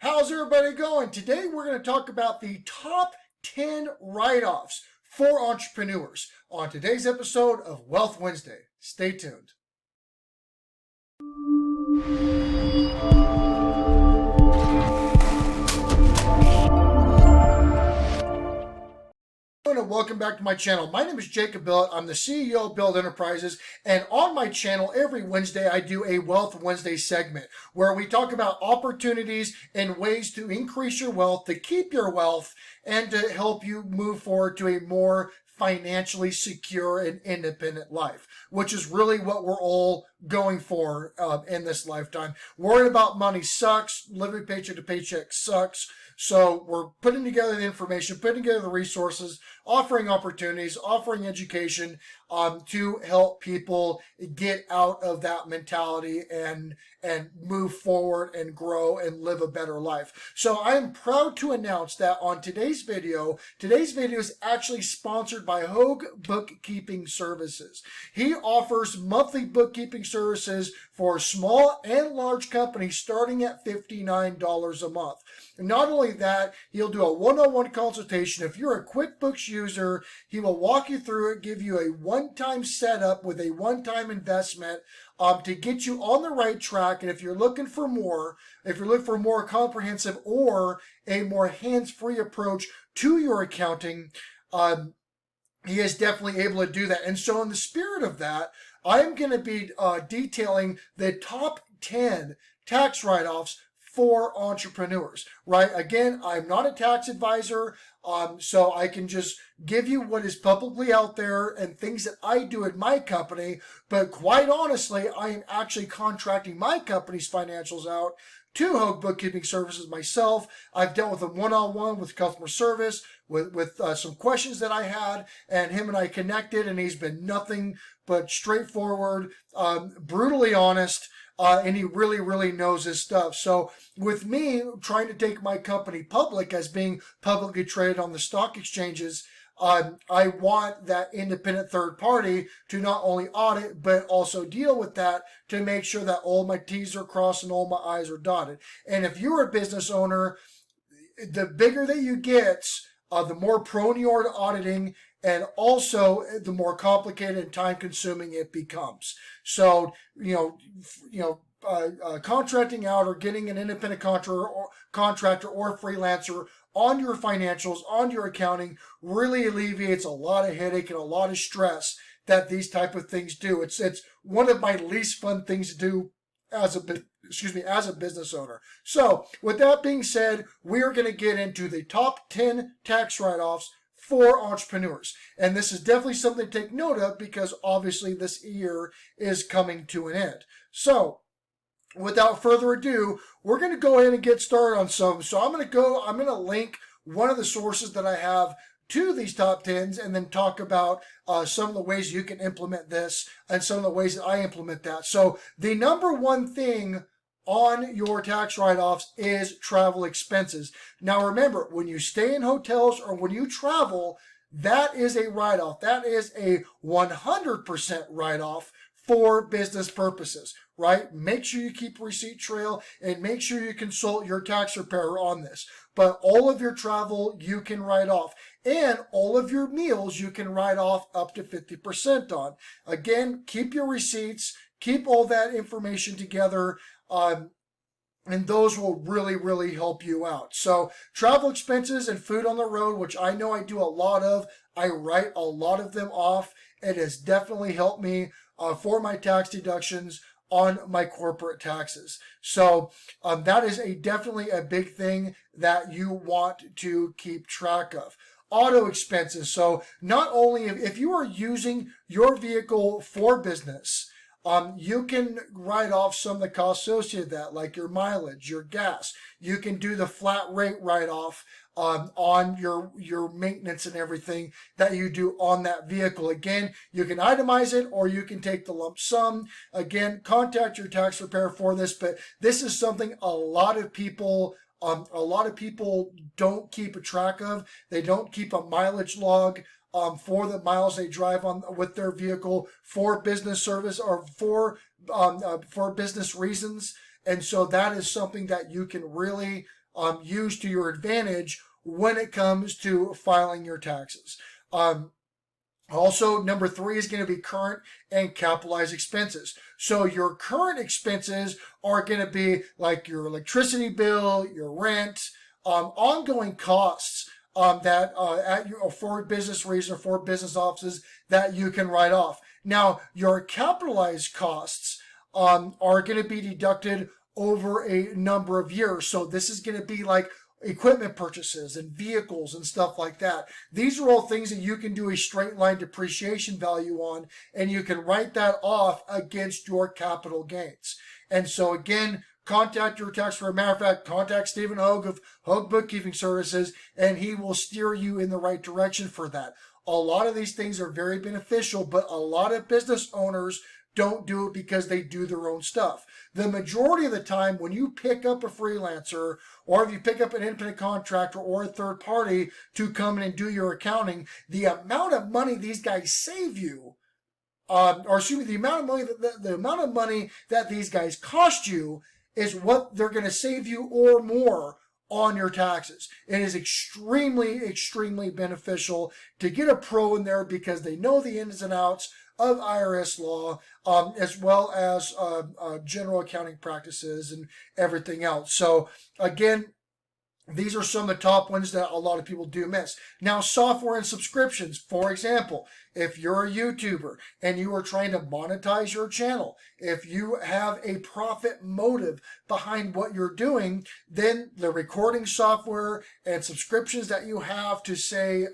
How's everybody going? Today we're going to talk about the top 10 write-offs for entrepreneurs on today's episode of Wealth Wednesday. Stay tuned. And welcome back to my channel. My name is Jacob Billett. I'm the CEO of Billett Enterprises, and on my channel every Wednesday I do a Wealth Wednesday segment where we talk about opportunities and ways to increase your wealth, to keep your wealth, and to help you move forward to a more financially secure and independent life, which is really what we're all going for in this lifetime. Worrying about money sucks. Living paycheck to paycheck sucks. So we're putting together the information, putting together the resources, offering opportunities, offering education to help people get out of that mentality and move forward and grow and live a better life. So I am proud to announce that on today's video is actually sponsored by Hogue Bookkeeping Services. He offers monthly bookkeeping services for small and large companies starting at $59 a month. And not only that, he'll do a one-on-one consultation. If you're a QuickBooks user, he will walk you through it, give you a one-time setup with a one-time investment to get you on the right track. And if you're looking for more, comprehensive or a more hands-free approach to your accounting, he is definitely able to do that. And so in the spirit of that, I'm going to be detailing the top 10 tax write-offs for entrepreneurs, right? Again, I'm not a tax advisor, so I can just give you what is publicly out there and things that I do in my company. But quite honestly, I am actually contracting my company's financials out to Hogue Bookkeeping Services myself. I've dealt with them one-on-one with customer service, with some questions that I had, and him and I connected, and he's been nothing but straightforward, brutally honest, and he really, really knows his stuff. So with me trying to take my company public as being publicly traded on the stock exchanges, I want that independent third party to not only audit, but also deal with that to make sure that all my T's are crossed and all my I's are dotted. And if you're a business owner, the bigger that you get, the more prone you are to auditing, and also the more complicated and time-consuming it becomes. So, contracting out or getting an independent contractor or freelancer on your financials, on your accounting, really alleviates a lot of headache and a lot of stress that these type of things do. It's one of my least fun things to do as a business owner. So with that being said, we are going to get into the top 10 tax write-offs for entrepreneurs. And this is definitely something to take note of because obviously this year is coming to an end. So without further ado, we're going to go ahead and get started on some. So I'm going to link one of the sources that I have to these top 10s and then talk about some of the ways you can implement this and some of the ways that I implement that. So the number one thing on your tax write-offs is travel expenses. Now remember, when you stay in hotels or when you travel, that is a write-off. That is a 100% write-off for business purposes, right? Make sure you keep a receipt trail and make sure you consult your tax preparer on this. But all of your travel you can write off, and all of your meals you can write off up to 50% on. Again, keep your receipts, keep all that information together, and those will really, really help you out. So travel expenses and food on the road, which I know I do a lot of, I write a lot of them off. It has definitely helped me for my tax deductions on my corporate taxes. So that is definitely a big thing that you want to keep track of. Auto expenses. So not only if you are using your vehicle for business, you can write off some of the costs associated with that, like your mileage, your gas. You can do the flat rate write-off on your maintenance and everything that you do on that vehicle. Again, you can itemize it or you can take the lump sum. Again, contact your tax preparer for this, but this is something a lot of people don't keep a track of. They don't keep a mileage log for the miles they drive on with their vehicle for business service or for business reasons. And so that is something that you can really use to your advantage when it comes to filing your taxes. Also, number 3 is going to be current and capitalized expenses. So your current expenses are going to be like your electricity bill, your rent, ongoing costs that at your for business reason or for business offices that you can write off. Now, your capitalized costs are going to be deducted over a number of years. So this is going to be like equipment purchases and vehicles and stuff like that. These are all things that you can do a straight line depreciation value on, and you can write that off against your capital gains. And so again, contact your tax firm. Matter of fact, contact Stephen Hogue of Hogue Bookkeeping Services, and he will steer you in the right direction for that. A lot of these things are very beneficial, but a lot of business owners don't do it because they do their own stuff. The majority of the time, when you pick up a freelancer, or if you pick up an independent contractor or a third party to come in and do your accounting, the amount of money these guys save you, or excuse me, the amount of money that these guys cost you is what they're going to save you or more on your taxes. It is extremely, extremely beneficial to get a pro in there because they know the ins and outs of IRS law, as well as general accounting practices and everything else. So again, these are some of the top ones that a lot of people do miss. Now, software and subscriptions. For example, if you're a YouTuber and you are trying to monetize your channel, if you have a profit motive behind what you're doing, then the recording software and subscriptions that you have to say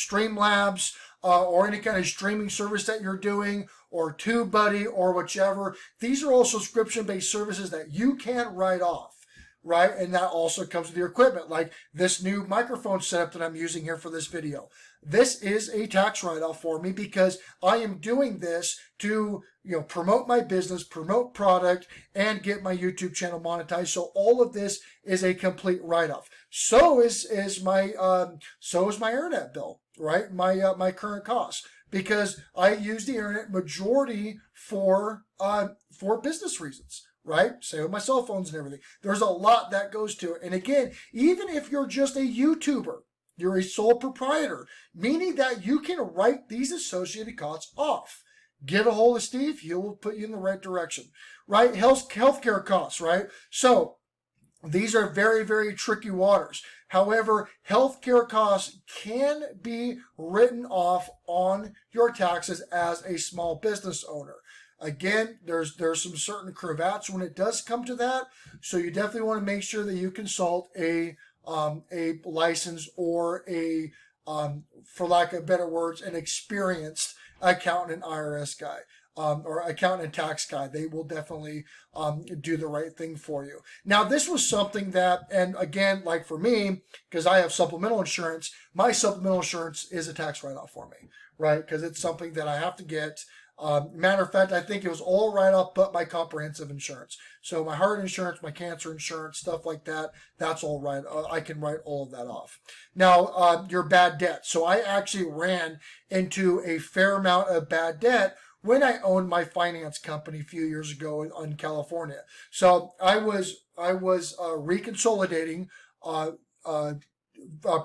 Streamlabs, or any kind of streaming service that you're doing, or TubeBuddy, or whichever. These are all subscription-based services that you can write off, right? And that also comes with your equipment, like this new microphone setup that I'm using here for this video. This is a tax write-off for me because I am doing this to promote my business, promote product, and get my YouTube channel monetized. So all of this is a complete write-off. So is my internet bill, right? My current costs, because I use the internet majority for business reasons, right? Say with my cell phones and everything. There's a lot that goes to it. And again, even if you're just a YouTuber, you're a sole proprietor, meaning that you can write these associated costs off. Get a hold of Steve, he will put you in the right direction, right? Healthcare costs, right? So these are very, very tricky waters. However, healthcare costs can be written off on your taxes as a small business owner. Again, there's some certain cravats when it does come to that, so you definitely want to make sure that you consult a licensed or for lack of better words, an experienced accountant and IRS guy. Or accountant and tax guy. They will definitely do the right thing for you. Now, this was something that, and again, like for me, because I have supplemental insurance, my supplemental insurance is a tax write-off for me, right? Because it's something that I have to get. Matter of fact, I think it was all write-off but my comprehensive insurance. So my heart insurance, my cancer insurance, stuff like that, that's all right. I can write all of that off. Now, your bad debt. So I actually ran into a fair amount of bad debt when I owned my finance company a few years ago in California. So I was reconsolidating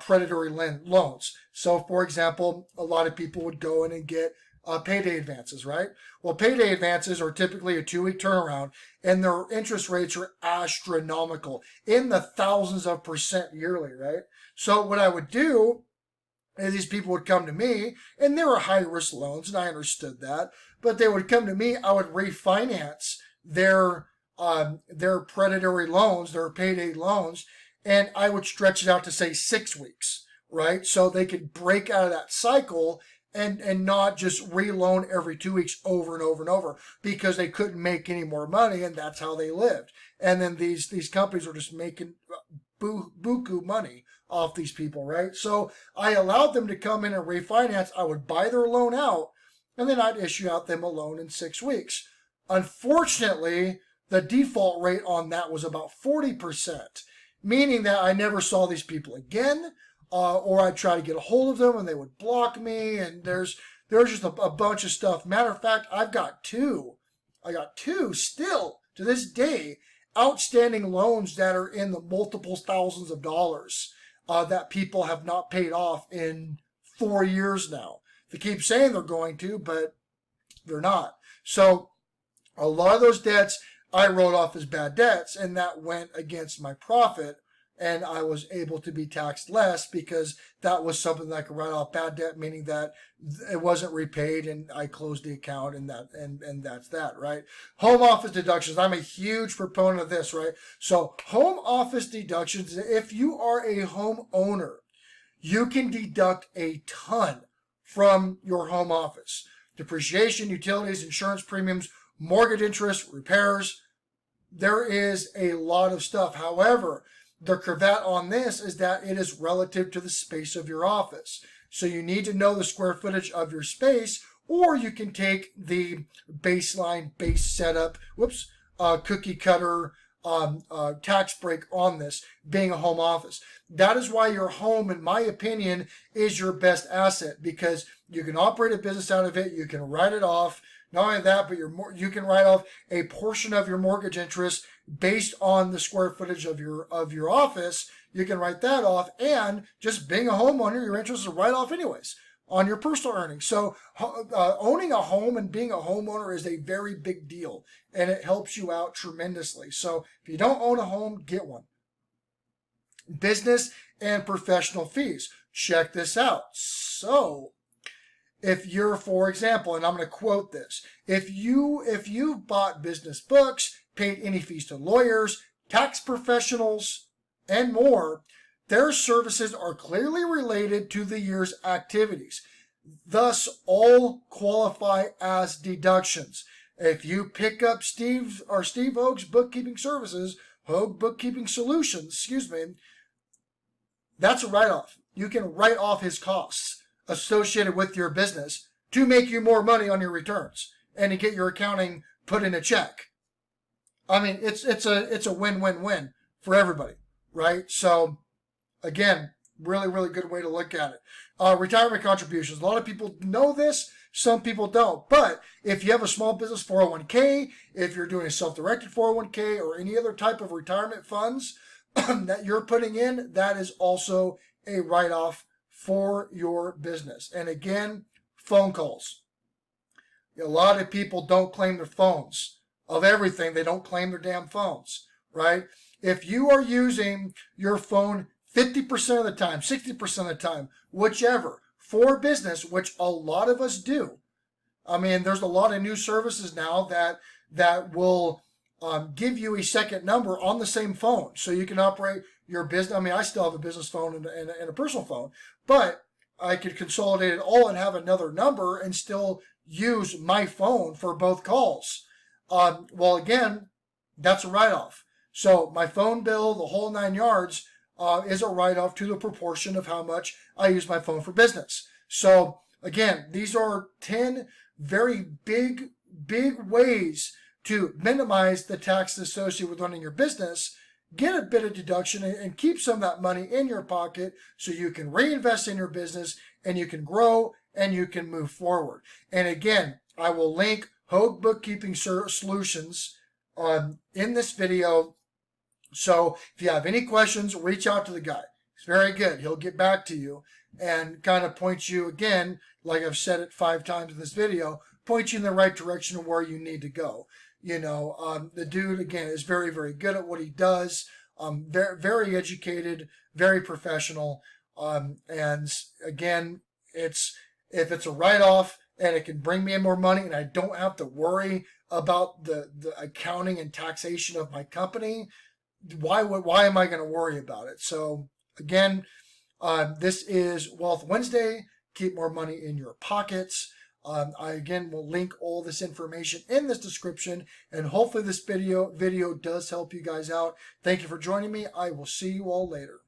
predatory loans. So for example, a lot of people would go in and get payday advances, right? Well, payday advances are typically a 2-week turnaround, and their interest rates are astronomical, in the thousands of percent yearly, right? So what I would do is these people would come to me, and they were high-risk loans, and I understood that, but they would come to me, I would refinance their predatory loans, their payday loans, and I would stretch it out to, say, 6 weeks, right? So they could break out of that cycle and not just reloan every 2 weeks over and over and over, because they couldn't make any more money, and that's how they lived. And then these companies were just making buku money off these people, right? So I allowed them to come in and refinance. I would buy their loan out, and then I'd issue out them a loan in 6 weeks. Unfortunately, the default rate on that was about 40%, meaning that I never saw these people again, or I'd try to get a hold of them and they would block me, and there's just a bunch of stuff. Matter of fact, I've got two I got two still to this day outstanding loans that are in the multiple thousands of dollars that people have not paid off in 4 years now. They keep saying they're going to, but they're not. So a lot of those debts I wrote off as bad debts, and that went against my profit, and I was able to be taxed less because that was something that I could write off bad debt, meaning that it wasn't repaid and I closed the account, and that's that, right? Home office deductions. I'm a huge proponent of this, right? So home office deductions, if you are a homeowner, you can deduct a ton from your home office. Depreciation, utilities, insurance premiums, mortgage interest, repairs. There is a lot of stuff. However, the caveat on this is that it is relative to the space of your office. So you need to know the square footage of your space, or you can take the baseline base setup, cookie cutter tax break on this, being a home office. That is why your home, in my opinion, is your best asset, because you can operate a business out of it, you can write it off. Not only that, but you can write off a portion of your mortgage interest based on the square footage of your office. You can write that off, and just being a homeowner, your interest is write off anyways on your personal earnings. So owning a home and being a homeowner is a very big deal, and it helps you out tremendously. So if you don't own a home, get one. Business and professional fees. Check this out. So if you're, for example, and I'm going to quote this, if you've bought business books, paid any fees to lawyers, tax professionals, and more, their services are clearly related to the year's activities. Thus, all qualify as deductions. If you pick up Steve Hoag's bookkeeping services, Hoag Bookkeeping Solutions, that's a write-off. You can write off his costs associated with your business to make you more money on your returns and to get your accounting put in a check. I mean, it's a win-win-win for everybody, right? So again, really, really good way to look at it. Retirement contributions. A lot of people know this, some people don't. But if you have a small business 401k, if you're doing a self-directed 401k or any other type of retirement funds that you're putting in, that is also a write-off for your business. And again, phone calls. A lot of people don't claim their phones. Of everything, they don't claim their damn phones, right? If you are using your phone 50% of the time, 60% of the time, whichever, for business, which a lot of us do. I mean, there's a lot of new services now that will give you a second number on the same phone, so you can operate your business. I mean, I still have a business phone and a personal phone, but I could consolidate it all and have another number and still use my phone for both calls. Well, again, that's a write-off. So my phone bill, the whole 9 yards, is a write-off to the proportion of how much I use my phone for business. So again, these are 10 very big ways to minimize the taxes associated with running your business. Get a bit of deduction and keep some of that money in your pocket so you can reinvest in your business and you can grow and you can move forward. And again, I will link Hoag Bookkeeping Solutions in this video. So if you have any questions, reach out to the guy. He's very good. He'll get back to you and kind of point you, again, like I've said it 5 times in this video, point you in the right direction of where you need to go. The dude, again, is very, very good at what he does. Very, very educated, very professional. And again, if it's a write-off and it can bring me in more money and I don't have to worry about the accounting and taxation of my company, why am I going to worry about it? So again, this is Wealth Wednesday. Keep more money in your pockets. I again will link all this information in this description, and hopefully this video does help you guys out. Thank you for joining me. I will see you all later.